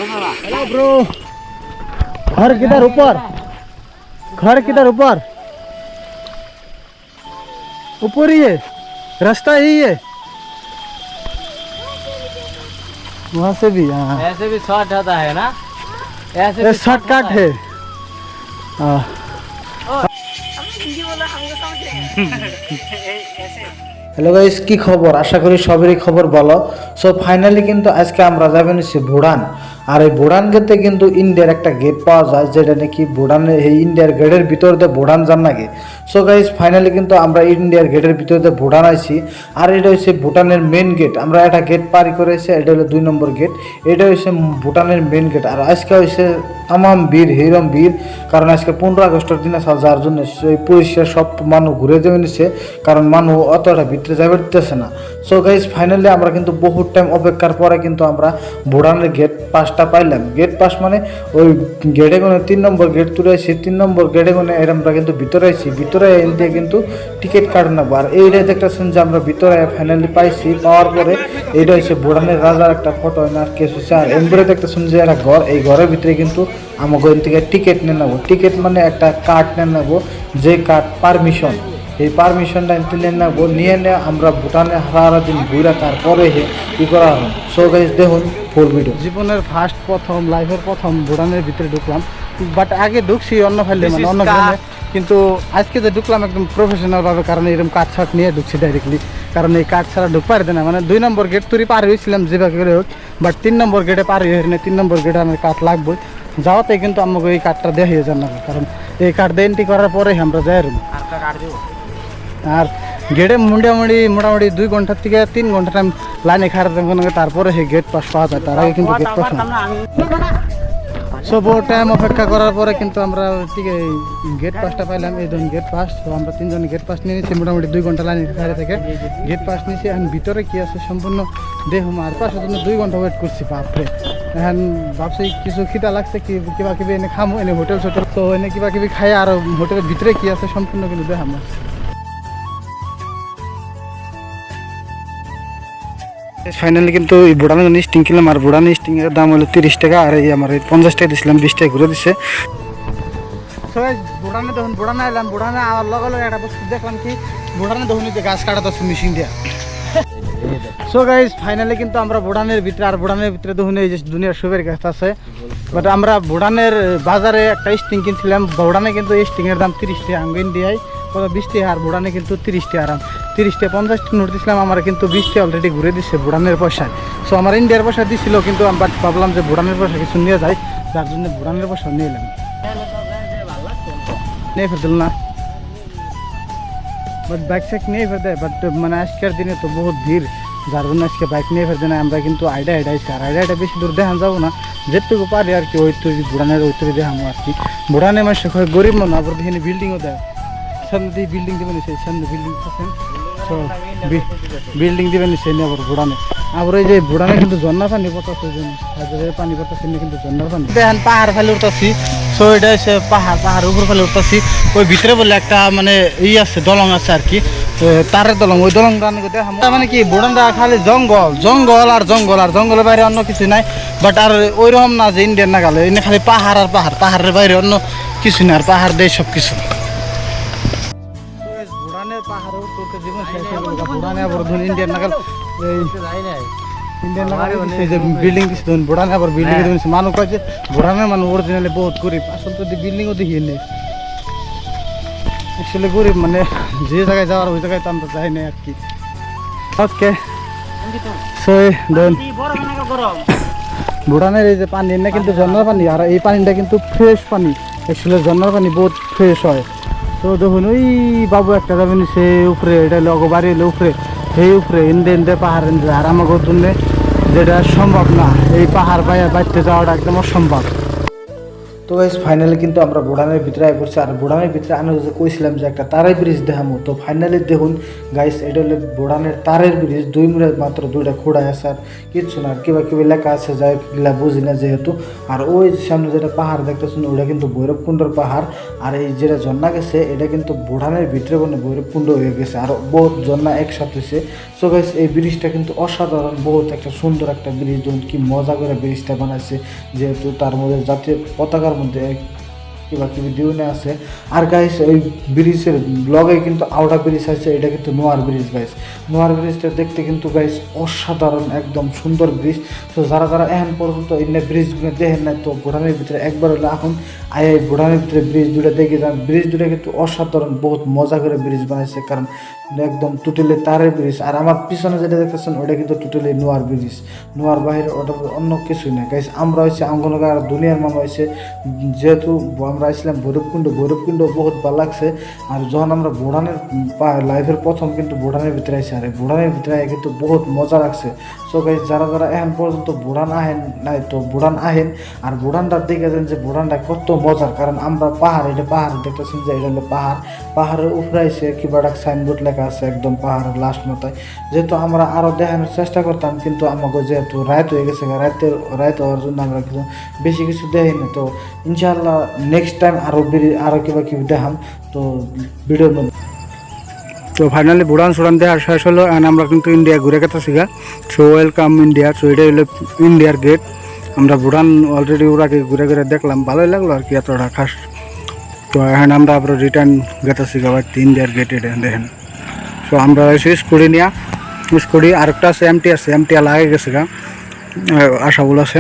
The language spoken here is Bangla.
Hello bro. घर किधर ऊपर? घर किधर ऊपर? ऊपर ही है, रास्ता यही है। वहाँ से भी हाँ, ऐसे भी शॉर्ट होता है ना, ऐसे ये भी शॉर्टकट है। हाँ হ্যালো গাইস, কি খবর? আশা করি সবেরই খবর ভালো। সো ফাইনালি কিন্তু আজকে আমরা যাবেন হচ্ছে ভুটান। আর এই ভুটান গেটে কিন্তু ইন্ডিয়ার একটা গেট পাওয়া যায়, যেটা নাকি ভুটানের এই ইন্ডিয়ার গেটের ভিতর দিয়ে ভুটান যান নাকি। সো গাইস ফাইনালি কিন্তু আমরা ইন্ডিয়ার গেটের ভিতর দিয়ে ভুটান আইছি। আর এটা হচ্ছে ভুটানের মেন গেট। আমরা একটা গেট পারি করেছি, এটা হলো 2 নম্বর গেট। এটা হচ্ছে ভুটানের মেন গেট। আর আজকে হচ্ছে তামাম বীর হিরম বীর, কারণ আজকে 15 আগস্টের দিন আছে, যার জন্য সেই পুলিশের সব মানুষ ঘুরে দেবে নিছে, কারণ মানুষ অতটা ভিতরে যাবে দিতেছে না। সো গাইজ ফাইনালি আমরা কিন্তু বহুত টাইম অপেক্ষার পরে কিন্তু আমরা ভুটানের গেট পাসটা পাইলাম। গেট পাস মানে ওই গেটে কোনো 3 নম্বর গেট তুলে আসছি, 3 নম্বর গেটে কোনো আমরা কিন্তু ভিতরে আইছি, ভিতরে এন দিয়ে কিন্তু টিকিট কাটে নেবো। আর এইটাই দেখতেছেন যে আমরা ভিতরে ফাইনালি পাইছি। পাওয়ার পরে এইটা হচ্ছে ভুটানের রাজার একটা ফটো, আর কেস হচ্ছে। আর এমব্রে দেখতেছেন যে একটা ঘর, এই ঘরের ভিতরে কিন্তু আমাকে ওই থেকে টিকিট নিয়ে নেবো। টিকিট মানে একটা কার্ড নিয়ে নেবো, যে কার্ড পারমিশন, এই পারমিশনটা নিয়ে নেবো। নিয়ে আমরা ভুটানে হারা দিন ঘুরে তারপরে ই করা হয়। সো গাইজ দেখুন ফুল ভিডিও। জীবনের ফার্স্ট প্রথম লাইফের প্রথম ভুটানের ভিতরে ঢুকলাম, বাট আগে ঢুকছি অন্য ফাইলে মানে অন্য গ্রামে, কিন্তু আজকে যে ঢুকলাম একদম প্রফেশনাল ভাবে, কারণ এরকম কার্ড ছাট নিয়ে ঢুকছি ডাইরেক্টলি, কারণ এই কার্ড ছাড়া ঢুক পারবে না। মানে 2 নম্বর গেট তুই পার হয়েছিলাম যেভাবে করে হোক, বাট 3 নম্বর গেটে পার হয়ে না। 3 নম্বর গেটে আমার কার্ড লাগবে, যাওয়াতে কিন্তু আমাকে এই কার্ডটা দেখিয়ে যান না, কারণ এই কার্ড দিয়ে এন্ট্রি করার পরে আমরা যাই। আর গেটে মোটামুটি 2 ঘন্টার থেকে 3 ঘন্টা টাইম লাইনে খারাপ, তারপরে সেই গেট পাস পাওয়া যায়, তার আগে কিন্তু গেট পাস না। সব টাইম অপেক্ষা করার পরে কিন্তু আমরা ঠিক গেট পাসটা পাইলাম। এই ধরুন গেট পাস। তো আমরা 3 জন গেট পাস নিয়ে নিচ্ছি, মোটামুটি 2 ঘন্টা লাইনে খাড়ে থেকে গেট পাস নিয়েছি। এখন ভিতরে কি আছে সম্পূর্ণ দেখুন। আর পাশের জন্য 2 ঘন্টা ওয়েট করছি, বাপরে। এখন ভাবছি কিছু খিদা লাগছে, কিবা কিবি এনে খামো, এনে হোটেল সোটেল, তো এনে কিবা কিবি খাই। আর হোটেলের ভিতরে কি আছে সম্পূর্ণ কিন্তু দেখাম। ফাইনালি কিন্তু এই ভুটানের স্টিং কিনলাম, আর ভুটানের স্টিংয়ের দাম হলো 30 টাকা, আর এই আমার 50 টাকা দিয়েছিলাম, 20 টাকা ঘুরে দিচ্ছে। ভুটানে দেখুন, ভুটানে এলাম, ভুটানে আবার লগে লগে একটা বস্তু দেখলাম কি, ভুটানে দেখুন যে গাছ কাটা তো মেশিন দিয়া। সো গাইজ ফাইনালি কিন্তু আমরা ভুটানের ভিতরে, আর ভুটানের ভিতরে দেখুন এই যে দুনিয়ার সবের গাছ আছে। বাট আমরা ভুটানের বাজারে একটা স্টিং কিনছিলাম, ভুটানে কিন্তু এই স্টিংয়ের দাম 30 টাকা, আমি ইন্ডিয়ায় কত 20 টাকা, আর ভুটানে কিন্তু 30 টাকা। আরাম 30 টাকা 50 টাকা নোট দিয়েছিলাম, আমার কিন্তু 20 টাকা অলরেডি ঘুরে দিচ্ছে ভুটানের পয়সায়। সো আমার ইন্ডিয়ার পয়সা দিছিল, কিন্তু আমি ভাবলাম যে ভুটানের পয়সা কিছু নিয়ে যায়, যার জন্য ভুটানের পয়সা নিয়ে এলাম। নিয়ে ফেরত না, বাট বাইক সাইক নিয়ে ফেরত, বাট মানে আজকের দিনে তো বহুত ভিড়, যার জন্য আজকে বাইক নিয়ে ফেরত না। আমরা কিন্তু আইডা আইছি, আর আইডা বেশি দূর দেখান যাবো না, যেটুকু পারি আর কি ওই তৈরি ভুটানের ওই তৈরি দেখাবো আর কি। ভুটানে মানুষ গরিব মনে, আবার এখানে বিল্ডিংও দেয়, সামনে বিল্ডিং দেবেন, সেই সামনে বিল্ডিং আছেন, তো বিল্ডিং দেবেন সেই নিয়ে আবার ভুটানে। আবার ওই যে ভুটানে কিন্তু ঝর্ণার পানি পড়তেছে, পানি পড়তেছে কিন্তু ঝর্ণার পানি। দেখেন পাহাড় ফেলে উঠতেছি। সো এটা হচ্ছে পাহাড় উপর ফেলে উঠতেছি। ওই ভিতরে বলে একটা মানে আছে, দলং আছে আর কি, তারের দলং। ওই দলং মানে কি ভুটানটা খালি জঙ্গল জঙ্গল আর জঙ্গল, আর জঙ্গলের বাইরে অন্য কিছু নাই। বাট আর ওই রকম না যে ইন্ডিয়ান না গেলে, এনে খালি পাহাড় আর পাহাড়, পাহাড়ের বাইরে অন্য কিছু না, আর পাহাড় দেয় সব কিছু। ভুটানের পাহাড়ে উঠতে জীবন শেষ হয়ে গেল। ভুটানে আবার ইন্ডিয়ান নাগাল, ইন্ডিয়ান নাগাল যে বিল্ডিং দিচ্ছে, ভুটানে আবার বিল্ডিং দিচ্ছে। মানুষ কয় যে ভুটানের মানুষ অরিজিনালি বহুত গরিব, আসলে তো বিল্ডিংও দেখিয়ে নেই, অ্যাকচুয়ালি গরিব মানে যে জায়গায় যাওয়ার ওই জায়গায় তো আমরা যাই না আর কি। ওকে ভুটানের এই যে পানি, না কিন্তু ঝর্ণার পানি, আর এই পানিটা কিন্তু ফ্রেশ পানি। অ্যাকচুয়ালি ঝর্ণার পানি বহুত ফ্রেশ হয়। তো দেখুন ওই বাবু একটা যাবেন সে উপরে, এটা লগ বাড়ি এলে উপরে, সেই উপরে ইন্দে পাহাড় ইন্দে। আর আমাদের জন্য যেটা সম্ভব না, এই পাহাড় বাইরে যাওয়াটা একদম অসম্ভব। তো গাইস ফাইনালি কিন্তু আমরা বুড়ানের ভিতরে আই পড়ছি। আর বুড়ানের ভিতরে আমি যে কইছিলাম যে একটা তারের ব্রিজ দেখামো, তো ফাইনালি দেখুন গাইস এটা হলো বুড়ানের তারের ব্রিজ। 2 মিনিট মাত্র 2টা খোড়া আছে আর কিচ্ছু না, আর কিবা লেখা আছে যাই এগুলা বুঝি না যেহেতু। আর ওই যে সামনে যেটা পাহাড় দেখতেছেন ওটা কিন্তু ভৈরবকুণ্ডর পাহাড়। আর এই যেটা ঝর্ণা গেছে এটা কিন্তু বুড়ানের ভিতরে মানে ভৈরবকুণ্ড হয়ে গেছে, আর বহুত ঝর্ণা একসাথে হয়েছে। সো গাইস এই ব্রিজটা কিন্তু অসাধারণ, বহুত একটা সুন্দর একটা ব্রিজ। দেখুন কি মজা করে ব্রিজটা বানাইছে, যেহেতু তার মধ্যে জাতীয় পতাকার মধ্যে কিবা দিউনে আছে। আর গাইস ওই ব্রিজের ব্লগে কিন্তু আউটা ব্রিজ আছে, এটা কিন্তু নোয়ার ব্রিজ গাইস। নোয়ার ব্রিজটা দেখতে কিন্তু গাইস অসাধারণ, একদম সুন্দর ব্রিজ। তো যারা এখন পর্যন্ত এই ব্রিজগুলো দেখেন না, তো ভুটানের ভিতরে একবার হলে এখন এই ভুটানের ভিতরে ব্রিজ দুটো দেখে যান। ব্রিজ দুটো কিন্তু অসাধারণ, বহুত মজা করে ব্রিজ বানাইছে, কারণ একদম টোটালি তারের ব্রিজ। আর আমার পিছনে যেটা দেখতেছেন ওটা কিন্তু টোটালি নোয়ার ব্রিজ, নোয়ার বাইরে ওটা অন্য কিছুই না গাইস। আমরা হয়েছে আঙ্গনগার দুনিয়ার মামা হয়েছে, যেহেতু আমরা আসলাম ভৈরবকুণ্ড বহুত ভালো লাগছে। আর যখন আমরা ভুটানের লাইফের প্রথম কিন্তু ভুটানের ভিতরে আসি, আর ভুটানের ভিতরে কিন্তু বহুত মজা লাগছে। সো গাইস যারা এখন পর্যন্ত ভুটান আহেন নাই, তো ভুটান আহেন আর ভুটানটা দেখে যান যে ভুটানটা কত মজার। কারণ আমরা এটা পাহাড় দেখতেছেন যে এটা হলো পাহাড়ের উপরে এসে কিবা একটা সাইনবোর্ড লেখা আছে একদম পাহাড়ের লাস্ট মাথায়। যেহেতু আমরা আরও দেখানোর চেষ্টা করতাম, কিন্তু আমাকে যেহেতু রাত হয়ে গেছে, রাত হওয়ার জন্য আমরা কিছু বেশি কিছু দেখি না। তো ইনশাআল্লাহ নেক্সট টাইম আরও কিবা দেখাম তো ভিডিওর মধ্যে। তো ফাইনালি বুড়ান সুড়ান দেওয়ার শেষ হলো, অ্যান্ড আমরা কিন্তু ইন্ডিয়া ঘুরে গেতেছি গা। So welcome India. সো এটা হলো ইন্ডিয়ার গেট। আমরা ভুটান অলরেডি ওরাকে ঘুরে দেখলাম, ভালোই লাগলো আর কি, এতটা খাস। তো এখন আমরা আবার রিটার্ন গেতেছি গা বাড়িতে। ইন্ডিয়ার গেট এটা দেখেন। সো আমরা এসে স্কুটি নিয়ে আরেকটা আছে এমটি লাগে গেছে গা, আশা বল আছে।